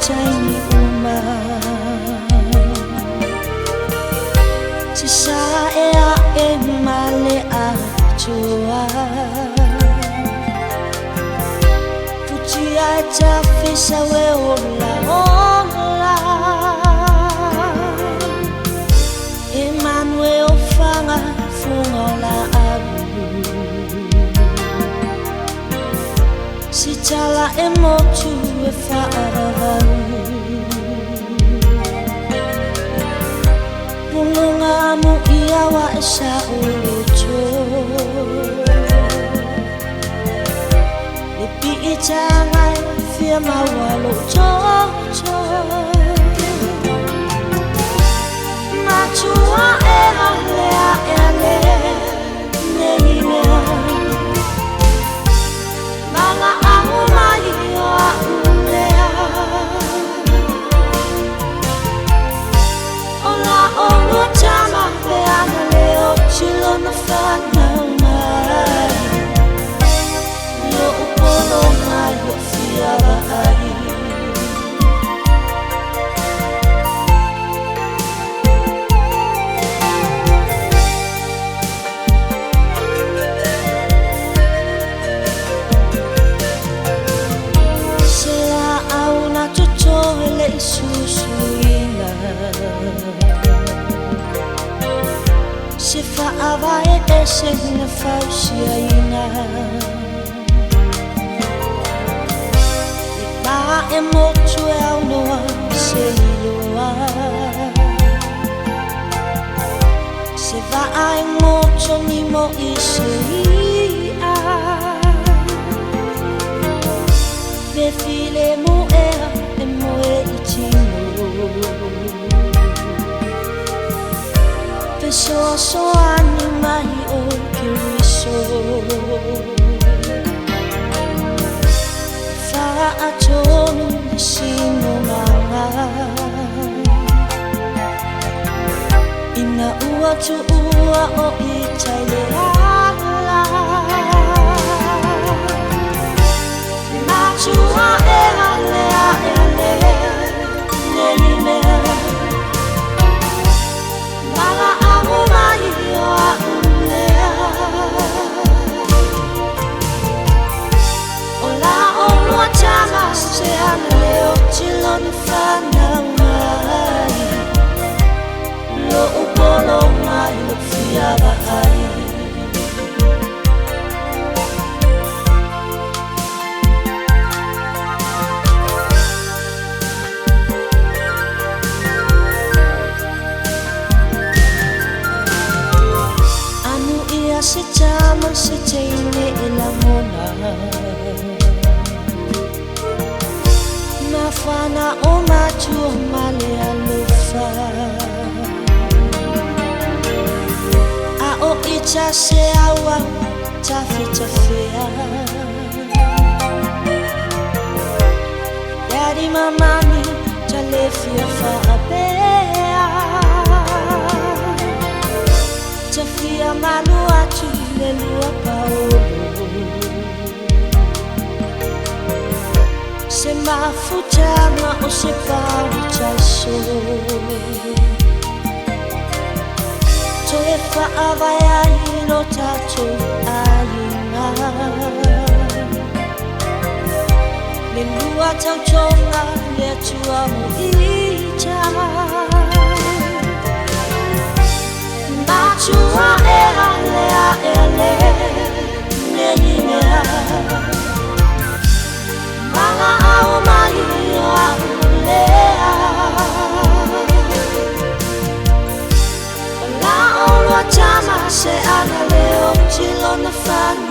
tiny uma si sa ea e male a chua puti a ta fisa we ola ola Emmanuel fanga fungola si chala e motu e whaararau Pungunga mu iawa e sa uloto E pi i tangai fia mawalo toto Matua e alea e ale Nei mea Mala amu mai o a ulea Ola o lua tama pe ana leo Chilo na whanau mai Lo upolo mai o fiawa ai Se whaava e ese na whausia ina E pā e motu e au noa se iloa Se waa e motu ni mo i se ia Me file mo ea e mo e i tino So anu mai o kiriso Wha atonu ni sino manga Ina ua tu ua o i taile ala Matua e alea e ale Nei mea Mala amu mai o a ulea Ola o lua tama se ana leo Chilo ni whanau mai Lo upolo mai lo fiawa ai Se tama se teine e la mona Na whana o matua male alufa A o ita se awa tafe tafea Daddy mamani talefia whaapea Tafia manu atu le lua paolo Se mafutanga o se pau taiso To e whaavai ai no tato aina Le lua tau tonga le atua mo ita Matua e alea e ale Nei mea Mala au mai o a ulea Ola o lua tama se ana leo Chilo na whana